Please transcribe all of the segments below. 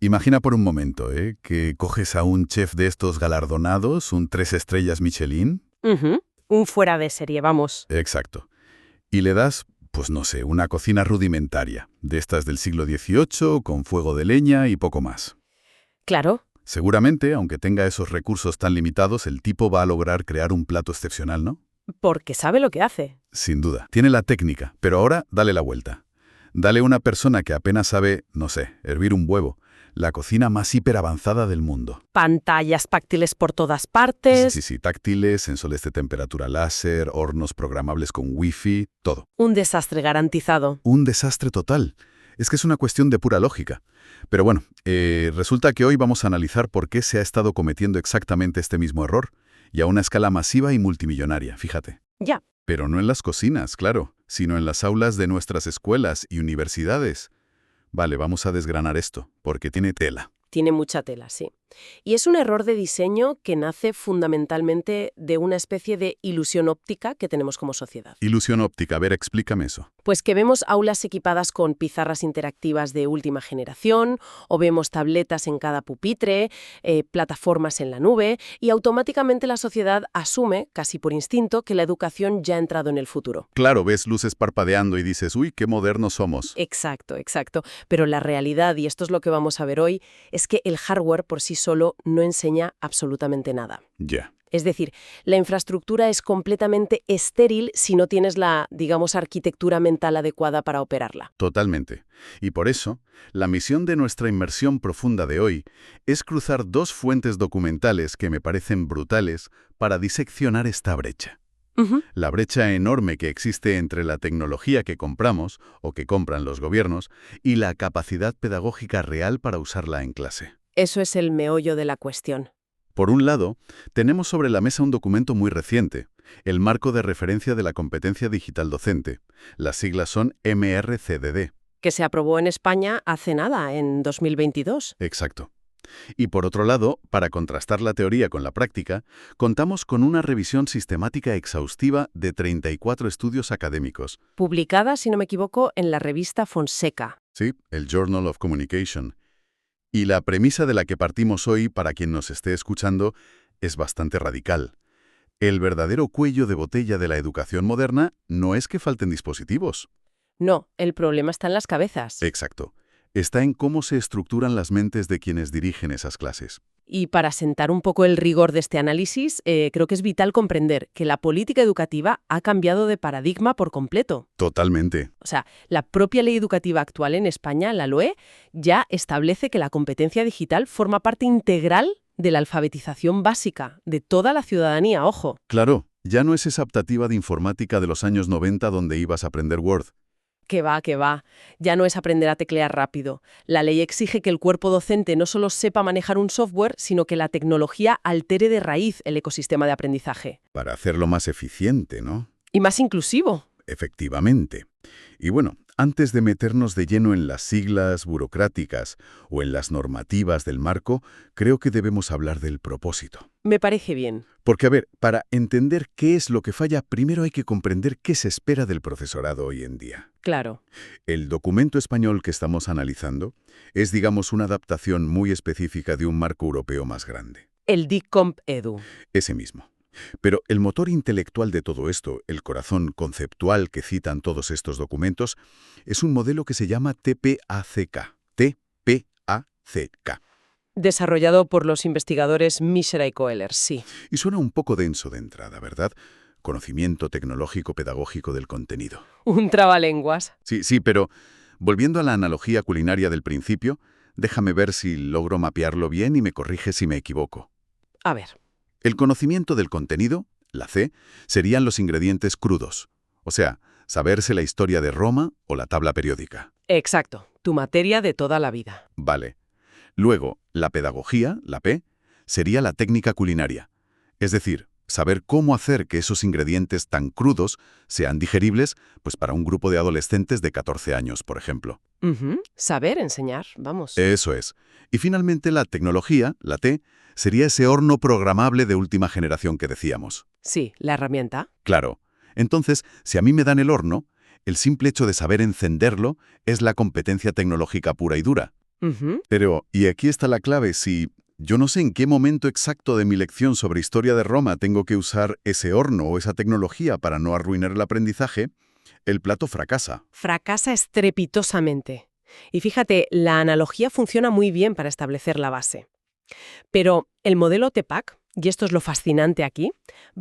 Imagina por un momento, que coges a un chef de estos galardonados, un 3 estrellas Michelin. Ujú. Un fuera de serie, vamos. Exacto. Y le das, pues no sé, una cocina rudimentaria, de estas del siglo XVIII, con fuego de leña y poco más. Claro. Seguramente, aunque tenga esos recursos tan limitados, el tipo va a lograr crear un plato excepcional, ¿no? Porque sabe lo que hace. Sin duda. Tiene la técnica, pero ahora dale la vuelta. Dale a una persona que apenas sabe, no sé, hervir un huevo, la cocina más hiperavanzada del mundo. Pantallas táctiles por todas Sí, partes. sí, sí, táctiles, sensores de temperatura láser, hornos programables con wifi, todo. Un desastre garantizado. Un desastre total. Es que es una cuestión de pura lógica. Pero bueno, resulta que hoy vamos a analizar por qué se ha estado cometiendo exactamente este mismo error, y a una escala masiva y multimillonaria, fíjate. Ya. Pero no en las cocinas, claro, sino en las aulas de nuestras escuelas y universidades. Vale, vamos a desgranar esto, porque tiene tela. Tiene mucha tela, sí. Y es un error de diseño que nace fundamentalmente de una especie de ilusión óptica que tenemos como sociedad. Ilusión óptica, a ver, explícame eso. Pues que vemos aulas equipadas con pizarras interactivas de última generación, o vemos tabletas en cada pupitre, plataformas en la nube, y automáticamente la sociedad asume, casi por instinto, que la educación ya ha entrado en el futuro. Claro, ves luces parpadeando y dices, uy, qué modernos somos. Exacto, exacto. Pero la realidad, y esto es lo que vamos a ver hoy, es que el hardware por sí solo no enseña absolutamente nada. Ya. Es decir, la infraestructura es completamente estéril si no tienes la, digamos, arquitectura mental adecuada para operarla. Totalmente. Y por eso, la misión de nuestra inmersión profunda de hoy es cruzar dos fuentes documentales que me parecen brutales para diseccionar esta brecha. Ujú. La brecha enorme que existe entre la tecnología que compramos o que compran los gobiernos y la capacidad pedagógica real para usarla en clase. Eso es el meollo de la cuestión. Por un lado, tenemos sobre la mesa un documento muy reciente, el Marco de Referencia de la Competencia Digital Docente. Las siglas son MRCDD. Que se aprobó en España hace nada, en 2022. Exacto. Y por otro lado, para contrastar la teoría con la práctica, contamos con una revisión sistemática exhaustiva de 34 estudios académicos. Publicada, si no me equivoco, en la revista Fonseca. Sí, el Journal of Communication. Y la premisa de la que partimos hoy, para quien nos esté escuchando, es bastante radical. El verdadero cuello de botella de la educación moderna no es que falten dispositivos. No, el problema está en las cabezas. Exacto. Está en cómo se estructuran las mentes de quienes dirigen esas clases. Y para sentar un poco el rigor de este análisis, creo que es vital comprender que la política educativa ha cambiado de paradigma por completo. Totalmente. O sea, la propia ley educativa actual en España, la LOE, ya establece que la competencia digital forma parte integral de la alfabetización básica de toda la ciudadanía, ojo. Claro, ya no es esa optativa de informática de los años 90 donde ibas a aprender Word. Que va, que va. Ya no es aprender a teclear rápido. La ley exige que el cuerpo docente no solo sepa manejar un software, sino que la tecnología altere de raíz el ecosistema de aprendizaje. Para hacerlo más eficiente, ¿no? Y más inclusivo. Efectivamente. Y bueno, antes de meternos de lleno en las siglas burocráticas o en las normativas del marco, creo que debemos hablar del propósito. Me parece bien. Porque, a ver, para entender qué es lo que falla, primero hay que comprender qué se espera del profesorado hoy en día. Claro. El documento español que estamos analizando es, digamos, una adaptación muy específica de un marco europeo más grande. El DICOMP Edu. Ese mismo. Pero el motor intelectual de todo esto, el corazón conceptual que citan todos estos documentos, es un modelo que se llama TPACK. TPACK. Desarrollado por los investigadores Mishra y Koehler, sí. Y suena un poco denso de entrada, ¿verdad? Conocimiento tecnológico pedagógico del contenido. Un trabalenguas. Sí, pero volviendo a la analogía culinaria del principio, déjame ver si logro mapearlo bien y me corrige si me equivoco. A ver. El conocimiento del contenido, la C, serían los ingredientes crudos. O sea, saberse la historia de Roma o la tabla periódica. Exacto. Tu materia de toda la vida. Vale. Luego, la pedagogía, la P, sería la técnica culinaria. Es decir, saber cómo hacer que esos ingredientes tan crudos sean digeribles, pues para un grupo de adolescentes de 14 años, por ejemplo. Saber enseñar, vamos. Eso es. Y finalmente la tecnología, la T, sería ese horno programable de última generación que decíamos. Sí, la herramienta. Claro. Entonces, si a mí me dan el horno, el simple hecho de saber encenderlo es la competencia tecnológica pura y dura. Ujú. Pero, y aquí está la clave, si yo no sé en qué momento exacto de mi lección sobre historia de Roma tengo que usar ese horno o esa tecnología para no arruinar el aprendizaje, el plato fracasa. Fracasa estrepitosamente. Y fíjate, la analogía funciona muy bien para establecer la base. Pero el modelo TEPAC, y esto es lo fascinante aquí,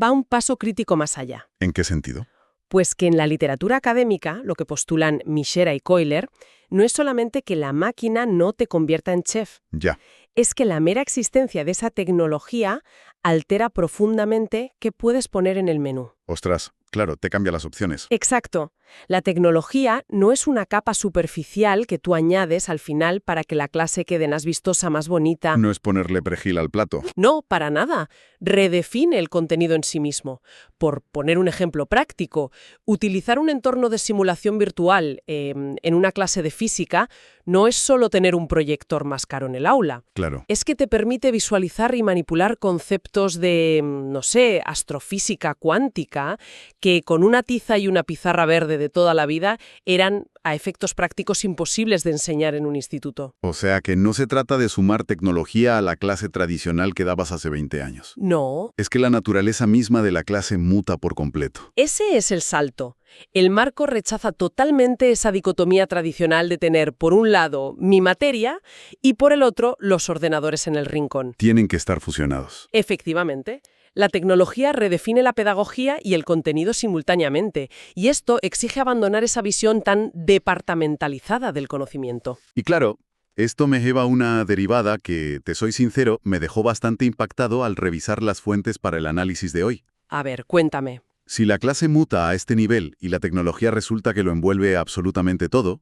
va un paso crítico más allá. ¿En qué sentido? Pues que en la literatura académica, lo que postulan Mishera y Coiler, no es solamente que la máquina no te convierta en chef, Ya, es que la mera existencia de esa tecnología altera profundamente qué puedes poner en el menú. ostras, claro, te cambia las opciones. Exacto. La tecnología no es una capa superficial que tú añades al final para que la clase quede más vistosa, más bonita. No es ponerle perejil al plato. No, para nada. Redefine el contenido en sí mismo. Por poner un ejemplo práctico, utilizar un entorno de simulación virtual en una clase de física no es solo tener un proyector más caro en el aula. Claro. Es que te permite visualizar y manipular conceptos de, no sé, astrofísica cuántica, que con una tiza y una pizarra verde de toda la vida eran a efectos prácticos imposibles de enseñar en un instituto. O sea que no se trata de sumar tecnología a la clase tradicional que dabas hace 20 años. No. Es que la naturaleza misma de la clase muta por completo. Ese es el salto. El marco rechaza totalmente esa dicotomía tradicional de tener, por un lado, mi materia y por el otro, los ordenadores en el rincón. Tienen que estar fusionados. Efectivamente. La tecnología redefine la pedagogía y el contenido simultáneamente, y esto exige abandonar esa visión tan departamentalizada del conocimiento. Y claro, esto me lleva a una derivada que, te soy sincero, me dejó bastante impactado al revisar las fuentes para el análisis de hoy. A ver, cuéntame. Si la clase muta a este nivel y la tecnología resulta que lo envuelve absolutamente todo,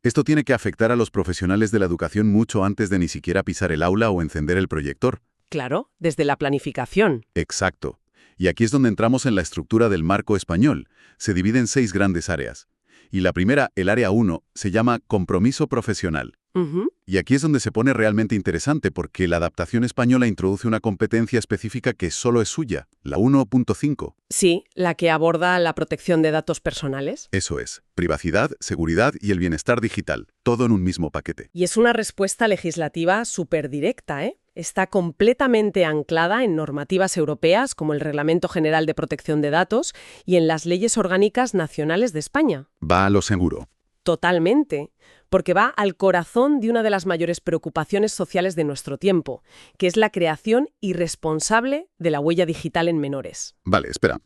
esto tiene que afectar a los profesionales de la educación mucho antes de ni siquiera pisar el aula o encender el proyector. Claro, desde la planificación. Exacto. Y aquí es donde entramos en la estructura del marco español. Se divide en 6 grandes áreas. Y la primera, el área 1, se llama compromiso profesional. Ujú. Y aquí es donde se pone realmente interesante porque la adaptación española introduce una competencia específica que solo es suya, la 1.5. Sí, la que aborda la protección de datos personales. Eso es, privacidad, seguridad y el bienestar digital, todo en un mismo paquete. Y es una respuesta legislativa súper directa, ¿eh? Está completamente anclada en normativas europeas como el Reglamento General de Protección de Datos y en las leyes orgánicas nacionales de España. Va a lo seguro. Totalmente, porque va al corazón de una de las mayores preocupaciones sociales de nuestro tiempo, que es la creación irresponsable de la huella digital en menores. Vale, espera.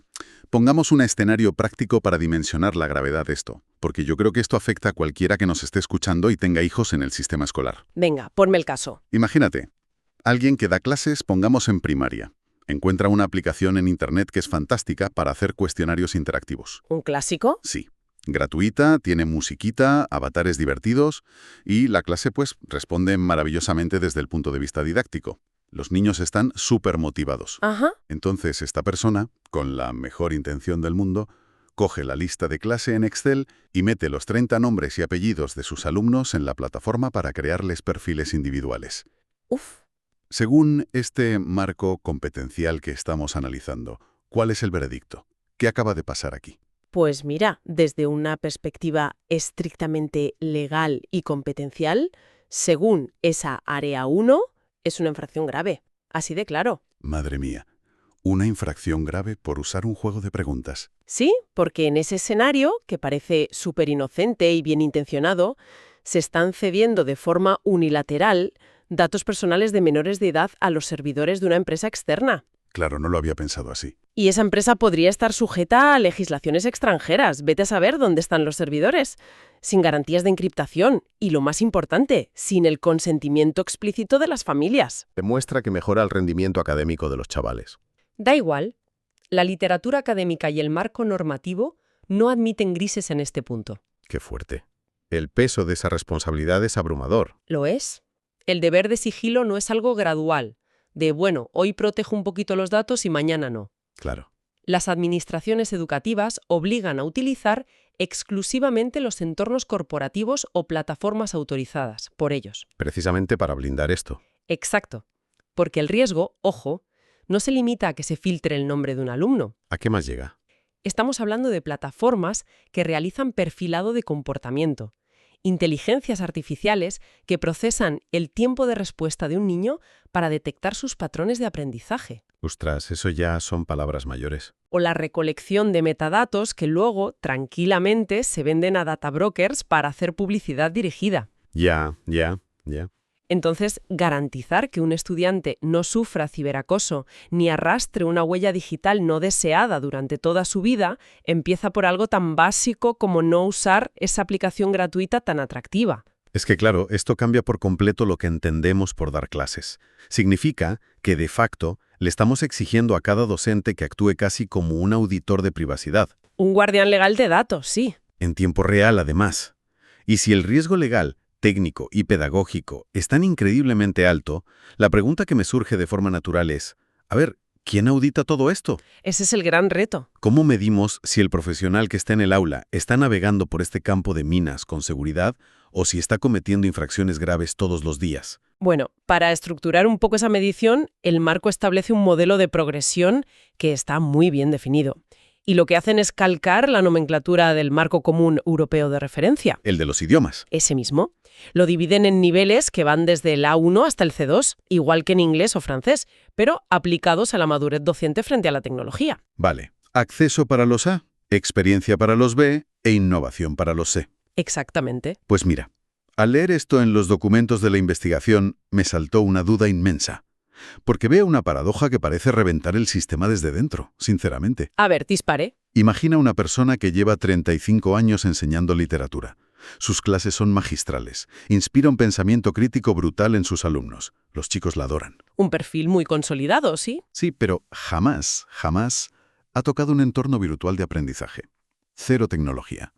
Pongamos un escenario práctico para dimensionar la gravedad de esto, porque yo creo que esto afecta a cualquiera que nos esté escuchando y tenga hijos en el sistema escolar. Venga, ponme el caso. Imagínate, alguien que da clases, pongamos en primaria, encuentra una aplicación en Internet que es fantástica para hacer cuestionarios interactivos. ¿Un clásico? Sí. Gratuita, tiene musiquita, avatares divertidos y la clase pues responde maravillosamente desde el punto de vista didáctico. Los niños están súper motivados. Ajá. Entonces esta persona, con la mejor intención del mundo, coge la lista de clase en Excel y mete los 30 nombres y apellidos de sus alumnos en la plataforma para crearles perfiles individuales. Uf. Según este marco competencial que estamos analizando, ¿cuál es el veredicto? ¿Qué acaba de pasar aquí? Pues mira, desde una perspectiva estrictamente legal y competencial, según esa área 1, es una infracción grave. Así de claro. Madre mía, una infracción grave por usar un juego de preguntas. Sí, porque en ese escenario, que parece súper inocente y bien intencionado, se están cediendo de forma unilateral datos personales de menores de edad a los servidores de una empresa externa. Claro, no lo había pensado así. Y esa empresa podría estar sujeta a legislaciones extranjeras. Vete a saber dónde están los servidores. Sin garantías de encriptación. Y lo más importante, sin el consentimiento explícito de las familias. Demuestra que mejora el rendimiento académico de los chavales. Da igual. La literatura académica y el marco normativo no admiten grises en este punto. Qué fuerte. El peso de esa responsabilidad es abrumador. ¿Lo es? El deber de sigilo no es algo gradual. De, bueno, hoy protejo un poquito los datos y mañana no. Claro. Las administraciones educativas obligan a utilizar exclusivamente los entornos corporativos o plataformas autorizadas por ellos. Precisamente para blindar esto. Exacto. Porque el riesgo, ojo, no se limita a que se filtre el nombre de un alumno. ¿A qué más llega? Estamos hablando de plataformas que realizan perfilado de comportamiento. inteligencias artificiales que procesan el tiempo de respuesta de un niño para detectar sus patrones de aprendizaje. Ostras, eso ya son palabras mayores. O la recolección de metadatos que luego, tranquilamente, se venden a data brokers para hacer publicidad dirigida. Ya. Entonces, garantizar que un estudiante no sufra ciberacoso ni arrastre una huella digital no deseada durante toda su vida empieza por algo tan básico como no usar esa aplicación gratuita tan atractiva. Es que claro, esto cambia por completo lo que entendemos por dar clases. Significa que, de facto, le estamos exigiendo a cada docente que actúe casi como un auditor de privacidad. Un guardián legal de datos, sí. En tiempo real, además. Y si el riesgo legal, técnico y pedagógico es tan increíblemente alto, la pregunta que me surge de forma natural es, a ver, ¿quién audita todo esto? Ese es el gran reto. ¿Cómo medimos si el profesional que está en el aula está navegando por este campo de minas con seguridad o si está cometiendo infracciones graves todos los días? Bueno, para estructurar un poco esa medición, el marco establece un modelo de progresión que está muy bien definido. Y lo que hacen es calcar la nomenclatura del Marco Común Europeo de Referencia. El de los idiomas. Ese mismo. Lo dividen en niveles que van desde el A1 hasta el C2, igual que en inglés o francés, pero aplicados a la madurez docente frente a la tecnología. Vale. Acceso para los A, experiencia para los B e innovación para los C. Exactamente. Pues mira, al leer esto en los documentos de la investigación me saltó una duda inmensa. Porque veo una paradoja que parece reventar el sistema desde dentro, sinceramente. A ver, dispare. Imagina una persona que lleva 35 años enseñando literatura. Sus clases son magistrales. Inspira un pensamiento crítico brutal en sus alumnos. Los chicos la adoran. Un perfil muy consolidado, ¿sí? Sí, pero jamás ha tocado un entorno virtual de aprendizaje. Cero tecnología.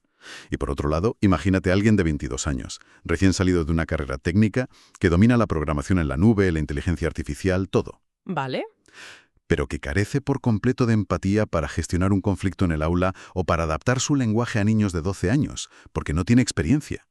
Y por otro lado, imagínate a alguien de 22 años, recién salido de una carrera técnica, que domina la programación en la nube, la inteligencia artificial, todo. Vale. Pero que carece por completo de empatía para gestionar un conflicto en el aula o para adaptar su lenguaje a niños de 12 años, porque no tiene experiencia.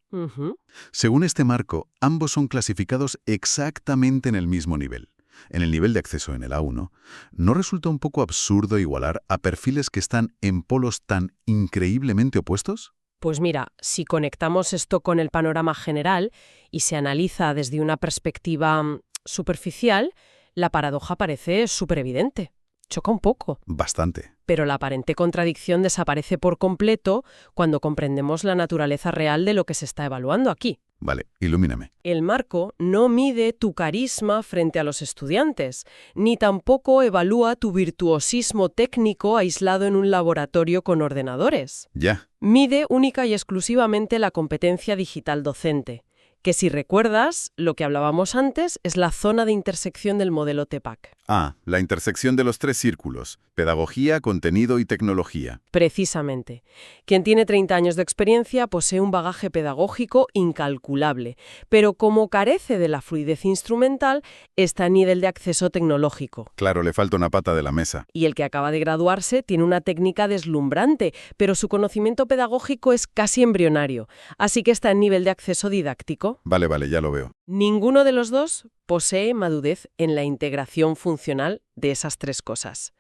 Según este marco, ambos son clasificados exactamente en el mismo nivel. En el nivel de acceso en el A1, ¿no resulta un poco absurdo igualar a perfiles que están en polos tan increíblemente opuestos? Pues mira, si conectamos esto con el panorama general y se analiza desde una perspectiva superficial, la paradoja parece súper evidente. Choca un poco. Bastante. Pero la aparente contradicción desaparece por completo cuando comprendemos la naturaleza real de lo que se está evaluando aquí. Vale, ilumíname. El marco no mide tu carisma frente a los estudiantes, ni tampoco evalúa tu virtuosismo técnico aislado en un laboratorio con ordenadores. Ya. Mide única y exclusivamente la competencia digital docente, que si recuerdas, lo que hablábamos antes es la zona de intersección del modelo TEPAC. Ah, la intersección de los 3 círculos: pedagogía, contenido y tecnología. Precisamente. Quien tiene 30 años de experiencia posee un bagaje pedagógico incalculable, pero como carece de la fluidez instrumental, está a nivel de acceso tecnológico. Claro, le falta una pata de la mesa. Y el que acaba de graduarse tiene una técnica deslumbrante, pero su conocimiento pedagógico es casi embrionario, así que está en nivel de acceso didáctico. Vale, ya lo veo. Ninguno de los dos posee madurez en la integración funcional de esas 3 cosas.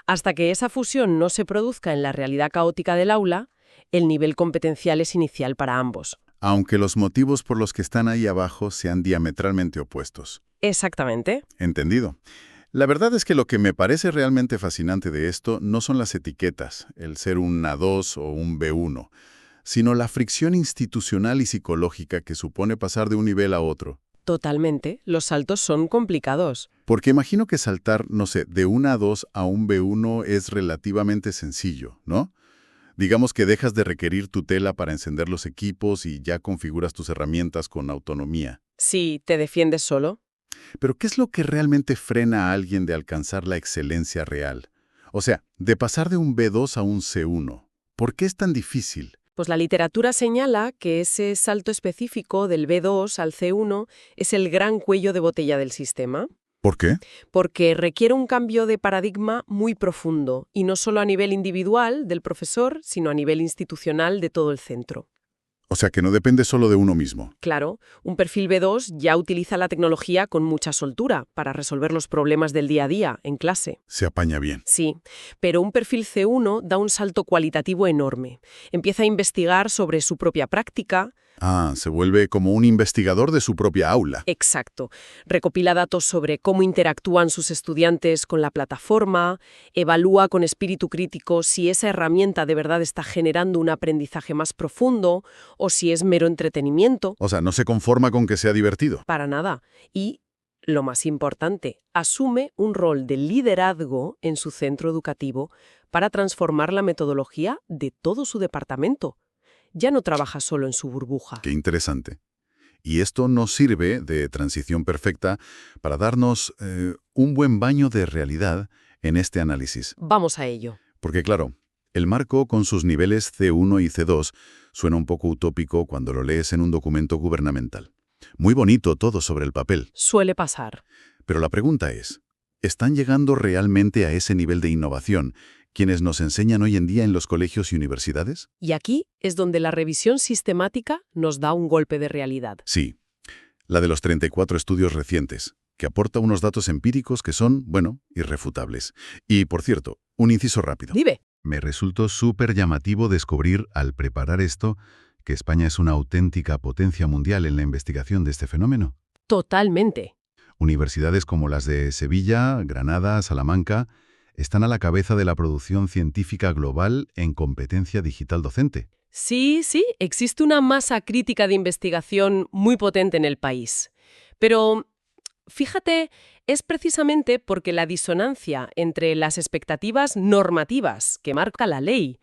Hasta que esa fusión no se produzca en la realidad caótica del aula, el nivel competencial es inicial para ambos. Aunque los motivos por los que están ahí abajo sean diametralmente opuestos. Exactamente. Entendido. La verdad es que lo que me parece realmente fascinante de esto no son las etiquetas, el ser un A2 o un B1, sino la fricción institucional y psicológica que supone pasar de un nivel a otro. Totalmente. Los saltos son complicados. Porque imagino que saltar, no sé, de un A2 a un B1 es relativamente sencillo, ¿no? Digamos que dejas de requerir tutela para encender los equipos y ya configuras tus herramientas con autonomía. Si te defiendes solo. Pero ¿qué es lo que realmente frena a alguien de alcanzar la excelencia real? O sea, de pasar de un B2 a un C1. ¿Por qué es tan difícil? Pues la literatura señala que ese salto específico del B2 al C1 es el gran cuello de botella del sistema. ¿Por qué? Porque requiere un cambio de paradigma muy profundo, y no solo a nivel individual del profesor, sino a nivel institucional de todo el centro. O sea, que no depende solo de uno mismo. Claro, un perfil B2 ya utiliza la tecnología con mucha soltura para resolver los problemas del día a día, en clase. Se apaña bien. Sí, pero un perfil C1 da un salto cualitativo enorme. Empieza a investigar sobre su propia práctica, Ah, se vuelve como un investigador de su propia aula. Exacto. Recopila datos sobre cómo interactúan sus estudiantes con la plataforma, evalúa con espíritu crítico si esa herramienta de verdad está generando un aprendizaje más profundo o si es mero entretenimiento. O sea, no se conforma con que sea divertido. Para nada. Y, lo más importante, asume un rol de liderazgo en su centro educativo para transformar la metodología de todo su departamento. Ya no trabaja solo en su burbuja. Qué interesante. Y esto nos sirve de transición perfecta para darnos un buen baño de realidad en este análisis. Vamos a ello. Porque claro, el marco con sus niveles C1 y C2 suena un poco utópico cuando lo lees en un documento gubernamental. Muy bonito todo sobre el papel. Suele pasar. Pero la pregunta es, ¿están llegando realmente a ese nivel de innovación quienes nos enseñan hoy en día en los colegios y universidades? Y aquí es donde la revisión sistemática nos da un golpe de realidad. Sí, la de los 34 estudios recientes, que aporta unos datos empíricos que son, bueno, irrefutables. Y, por cierto, un inciso rápido. Dime. Me resultó súper llamativo descubrir, al preparar esto, que España es una auténtica potencia mundial en la investigación de este fenómeno. Totalmente. Universidades como las de Sevilla, Granada, Salamanca están a la cabeza de la producción científica global en competencia digital docente. Sí, existe una masa crítica de investigación muy potente en el país. Pero, fíjate, es precisamente porque la disonancia entre las expectativas normativas que marca la ley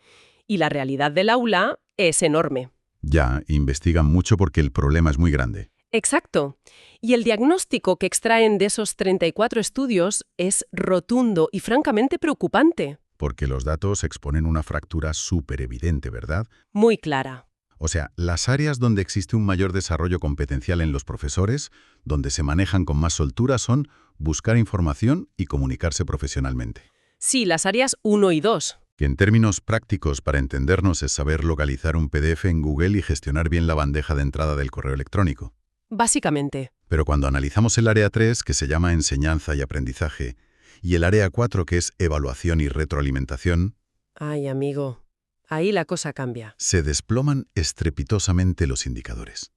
y la realidad del aula es enorme. Ya, investigan mucho porque el problema es muy grande. Exacto. Y el diagnóstico que extraen de esos 34 estudios es rotundo y francamente preocupante. Porque los datos exponen una fractura súper evidente, ¿verdad? Muy clara. O sea, las áreas donde existe un mayor desarrollo competencial en los profesores, donde se manejan con más soltura, son buscar información y comunicarse profesionalmente. Sí, las áreas 1 y 2. Que en términos prácticos para entendernos es saber localizar un PDF en Google y gestionar bien la bandeja de entrada del correo electrónico. Básicamente. Pero cuando analizamos el área 3, que se llama enseñanza y aprendizaje, y el área 4, que es evaluación y retroalimentación, Ay, amigo, ahí la cosa cambia. se desploman estrepitosamente los indicadores.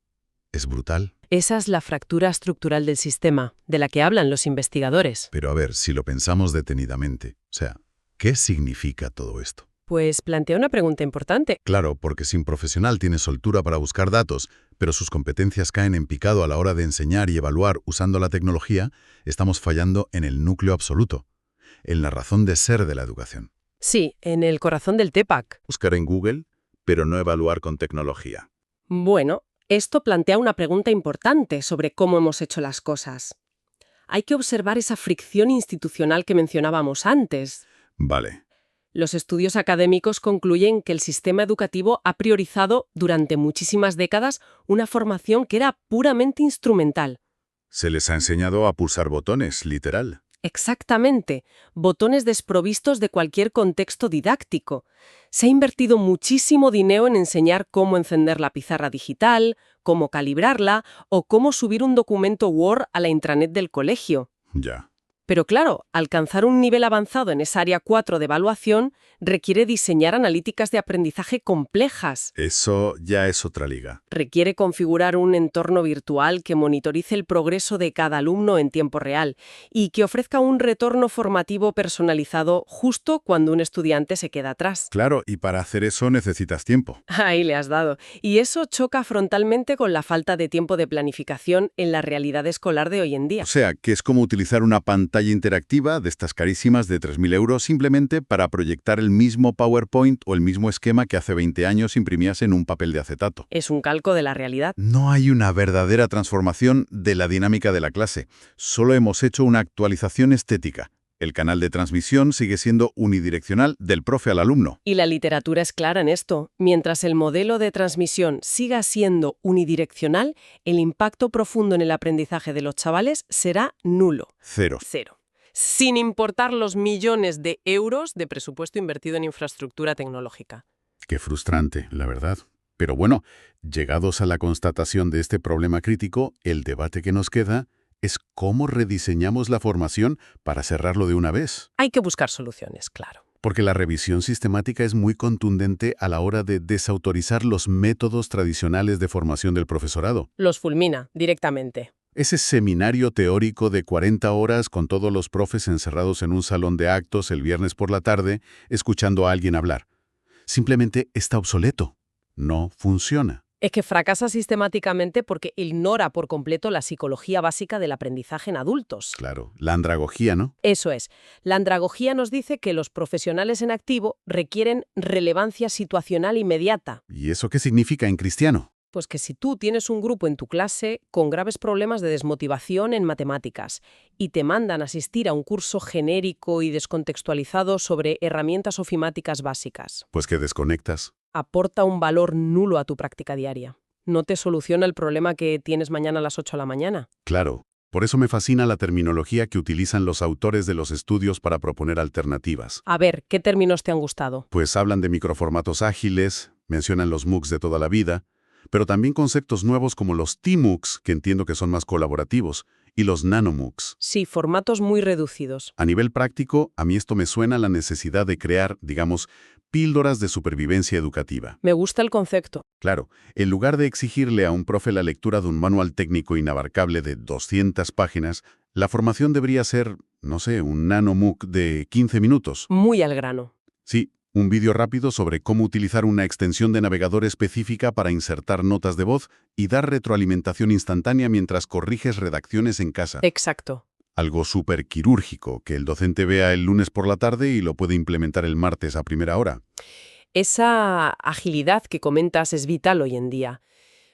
Es brutal. Esa es la fractura estructural del sistema, de la que hablan los investigadores. Pero a ver, si lo pensamos detenidamente, o sea, ¿qué significa todo esto? Pues plantea una pregunta importante. Claro, porque si un profesional tiene soltura para buscar datos, pero sus competencias caen en picado a la hora de enseñar y evaluar usando la tecnología, estamos fallando en el núcleo absoluto, en la razón de ser de la educación. Sí, en el corazón del TEPAC. Buscar en Google, pero no evaluar con tecnología. Bueno, esto plantea una pregunta importante sobre cómo hemos hecho las cosas. Hay que observar esa fricción institucional que mencionábamos antes. Vale. Los estudios académicos concluyen que el sistema educativo ha priorizado durante muchísimas décadas una formación que era puramente instrumental. Se les ha enseñado a pulsar botones, literal. Exactamente, botones desprovistos de cualquier contexto didáctico. Se ha invertido muchísimo dinero en enseñar cómo encender la pizarra digital, cómo calibrarla o cómo subir un documento Word a la intranet del colegio. Ya. Pero claro, alcanzar un nivel avanzado en esa área 4 de evaluación requiere diseñar analíticas de aprendizaje complejas. Eso ya es otra liga. Requiere configurar un entorno virtual que monitorice el progreso de cada alumno en tiempo real y que ofrezca un retorno formativo personalizado justo cuando un estudiante se queda atrás. Claro, y para hacer eso necesitas tiempo. Ahí le has dado. Y eso choca frontalmente con la falta de tiempo de planificación en la realidad escolar de hoy en día. O sea, que es como utilizar una pantalla interactiva de estas carísimas de 3.000 euros simplemente para proyectar el mismo PowerPoint o el mismo esquema que hace 20 años imprimías en un papel de acetato. Es un calco de la realidad. No hay una verdadera transformación de la dinámica de la clase. Solo hemos hecho una actualización estética. El canal de transmisión sigue siendo unidireccional del profe al alumno. Y la literatura es clara en esto. Mientras el modelo de transmisión siga siendo unidireccional, el impacto profundo en el aprendizaje de los chavales será nulo. Cero. Sin importar los millones de euros de presupuesto invertido en infraestructura tecnológica. Qué frustrante, la verdad. Pero bueno, llegados a la constatación de este problema crítico, el debate que nos queda es cómo rediseñamos la formación para cerrarlo de una vez. Hay que buscar soluciones, claro. Porque la revisión sistemática es muy contundente a la hora de desautorizar los métodos tradicionales de formación del profesorado. Los fulmina directamente. Ese seminario teórico de 40 horas con todos los profes encerrados en un salón de actos el viernes por la tarde, escuchando a alguien hablar. Simplemente está obsoleto. No funciona. Es que fracasa sistemáticamente porque ignora por completo la psicología básica del aprendizaje en adultos. Claro, la andragogía, ¿no? Eso es. La andragogía nos dice que los profesionales en activo requieren relevancia situacional inmediata. ¿Y eso qué significa en cristiano? Pues que si tú tienes un grupo en tu clase con graves problemas de desmotivación en matemáticas y te mandan asistir a un curso genérico y descontextualizado sobre herramientas ofimáticas básicas, Pues que desconectas. aporta un valor nulo a tu práctica diaria. No te soluciona el problema que tienes mañana a las 8 de la mañana. Claro. Por eso me fascina la terminología que utilizan los autores de los estudios para proponer alternativas. A ver, ¿qué términos te han gustado? Pues hablan de microformatos ágiles, mencionan los MOOCs de toda la vida, pero también conceptos nuevos como los T-MOOCs, que entiendo que son más colaborativos, y los NanoMOOCs. Sí, formatos muy reducidos. A nivel práctico, a mí esto me suena a la necesidad de crear, digamos, píldoras de supervivencia educativa. Me gusta el concepto. Claro, en lugar de exigirle a un profe la lectura de un manual técnico inabarcable de 200 páginas, la formación debería ser, no sé, un NanoMOOC de 15 minutos. Muy al grano. Sí, un vídeo rápido sobre cómo utilizar una extensión de navegador específica para insertar notas de voz y dar retroalimentación instantánea mientras corriges redacciones en casa. Exacto. Algo súper quirúrgico, que el docente vea el lunes por la tarde y lo puede implementar el martes a primera hora. Esa agilidad que comentas es vital hoy en día.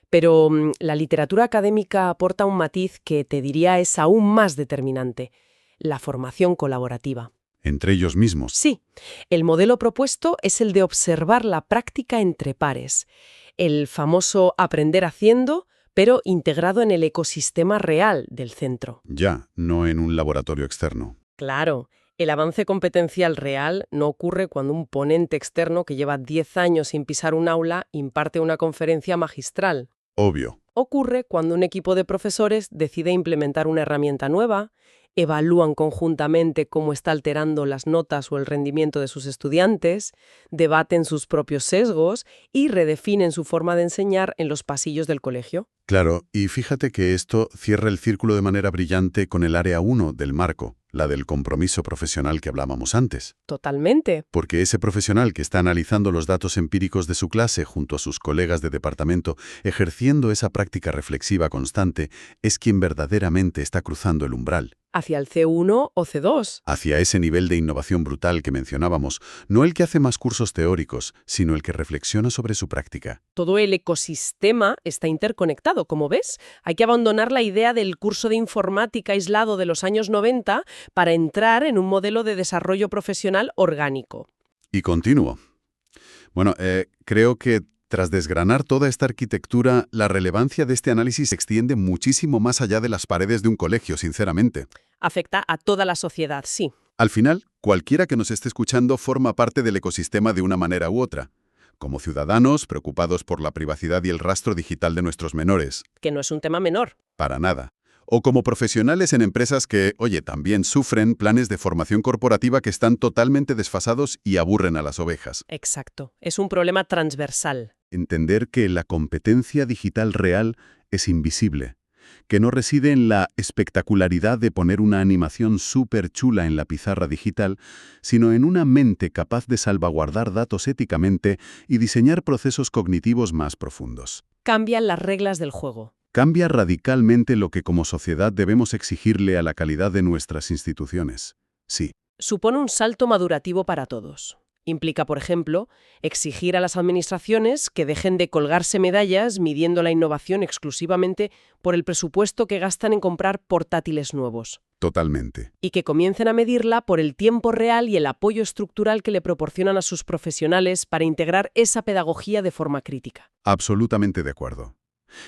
Pero la literatura académica aporta un matiz que te diría es aún más determinante: la formación colaborativa. Entre ellos mismos. Sí, el modelo propuesto es el de observar la práctica entre pares, el famoso aprender haciendo, pero integrado en el ecosistema real del centro. Ya, no en un laboratorio externo. Claro, el avance competencial real no ocurre cuando un ponente externo que lleva 10 años sin pisar un aula imparte una conferencia magistral. Obvio. Ocurre cuando un equipo de profesores decide implementar una herramienta nueva, evalúan conjuntamente cómo está alterando las notas o el rendimiento de sus estudiantes, debaten sus propios sesgos y redefinen su forma de enseñar en los pasillos del colegio. Claro, y fíjate que esto cierra el círculo de manera brillante con el área 1 del marco, la del compromiso profesional que hablábamos antes. Totalmente. Porque ese profesional que está analizando los datos empíricos de su clase junto a sus colegas de departamento, ejerciendo esa práctica reflexiva constante, es quien verdaderamente está cruzando el umbral. Hacia el C1 o C2. Hacia ese nivel de innovación brutal que mencionábamos, no el que hace más cursos teóricos, sino el que reflexiona sobre su práctica. Todo el ecosistema está interconectado, como ves. Hay que abandonar la idea del curso de informática aislado de los años 90 para entrar en un modelo de desarrollo profesional orgánico. Y continuo. Bueno, creo que tras desgranar toda esta arquitectura, la relevancia de este análisis se extiende muchísimo más allá de las paredes de un colegio, sinceramente. Afecta a toda la sociedad, sí. Al final, cualquiera que nos esté escuchando forma parte del ecosistema de una manera u otra. Como ciudadanos preocupados por la privacidad y el rastro digital de nuestros menores. Que no es un tema menor. Para nada. O como profesionales en empresas que, oye, también sufren planes de formación corporativa que están totalmente desfasados y aburren a las ovejas. Exacto. Es un problema transversal. Entender que la competencia digital real es invisible, que no reside en la espectacularidad de poner una animación súper chula en la pizarra digital, sino en una mente capaz de salvaguardar datos éticamente y diseñar procesos cognitivos más profundos. Cambian las reglas del juego. Cambia radicalmente lo que como sociedad debemos exigirle a la calidad de nuestras instituciones. Sí. Supone un salto madurativo para todos. Implica, por ejemplo, exigir a las administraciones que dejen de colgarse medallas midiendo la innovación exclusivamente por el presupuesto que gastan en comprar portátiles nuevos. Totalmente. Y que comiencen a medirla por el tiempo real y el apoyo estructural que le proporcionan a sus profesionales para integrar esa pedagogía de forma crítica. Absolutamente de acuerdo.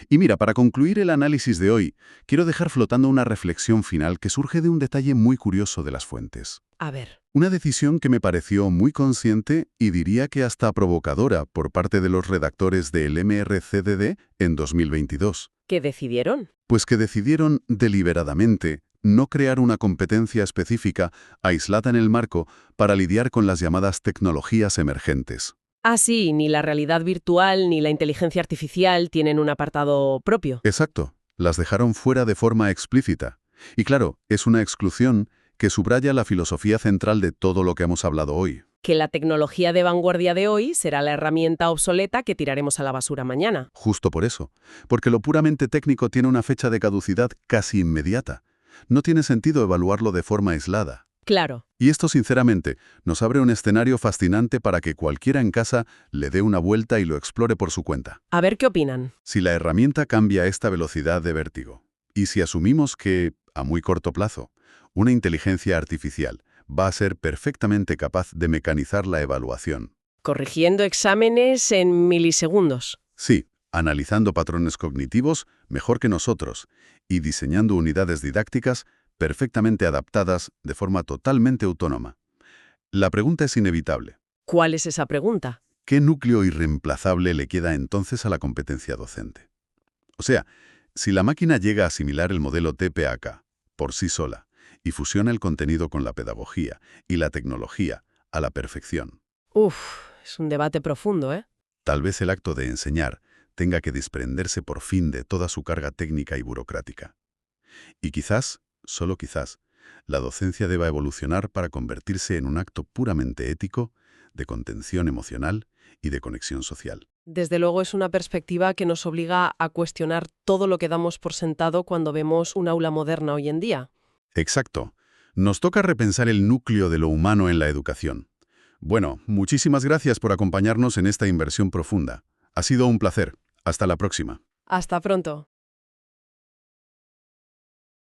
Y mira, para concluir el análisis de hoy, quiero dejar flotando una reflexión final que surge de un detalle muy curioso de las fuentes. A ver. Una decisión que me pareció muy consciente y diría que hasta provocadora por parte de los redactores del MRCDD en 2022. ¿Qué decidieron? Pues que decidieron deliberadamente no crear una competencia específica aislada en el marco para lidiar con las llamadas tecnologías emergentes. Ah, sí, ni la realidad virtual ni la inteligencia artificial tienen un apartado propio. Exacto, las dejaron fuera de forma explícita. Y claro, es una exclusión que subraya la filosofía central de todo lo que hemos hablado hoy. Que la tecnología de vanguardia de hoy será la herramienta obsoleta que tiraremos a la basura mañana. Justo por eso, porque lo puramente técnico tiene una fecha de caducidad casi inmediata. No tiene sentido evaluarlo de forma aislada. Claro. Y esto, sinceramente, nos abre un escenario fascinante para que cualquiera en casa le dé una vuelta y lo explore por su cuenta. A ver qué opinan. Si la herramienta cambia a esta velocidad de vértigo, y si asumimos que, a muy corto plazo, una inteligencia artificial va a ser perfectamente capaz de mecanizar la evaluación. Corrigiendo exámenes en milisegundos. Sí, analizando patrones cognitivos mejor que nosotros y diseñando unidades didácticas perfectamente adaptadas de forma totalmente autónoma. La pregunta es inevitable. ¿Cuál es esa pregunta? ¿Qué núcleo irreemplazable le queda entonces a la competencia docente? O sea, si la máquina llega a asimilar el modelo TPAK por sí sola y fusiona el contenido con la pedagogía y la tecnología a la perfección, Uf, es un debate profundo, ¿eh? tal vez el acto de enseñar tenga que desprenderse por fin de toda su carga técnica y burocrática. Y quizás, solo quizás, la docencia deba evolucionar para convertirse en un acto puramente ético, de contención emocional y de conexión social. Desde luego es una perspectiva que nos obliga a cuestionar todo lo que damos por sentado cuando vemos un aula moderna hoy en día. Exacto. Nos toca repensar el núcleo de lo humano en la educación. Bueno, muchísimas gracias por acompañarnos en esta inversión profunda. Ha sido un placer. Hasta la próxima. Hasta pronto.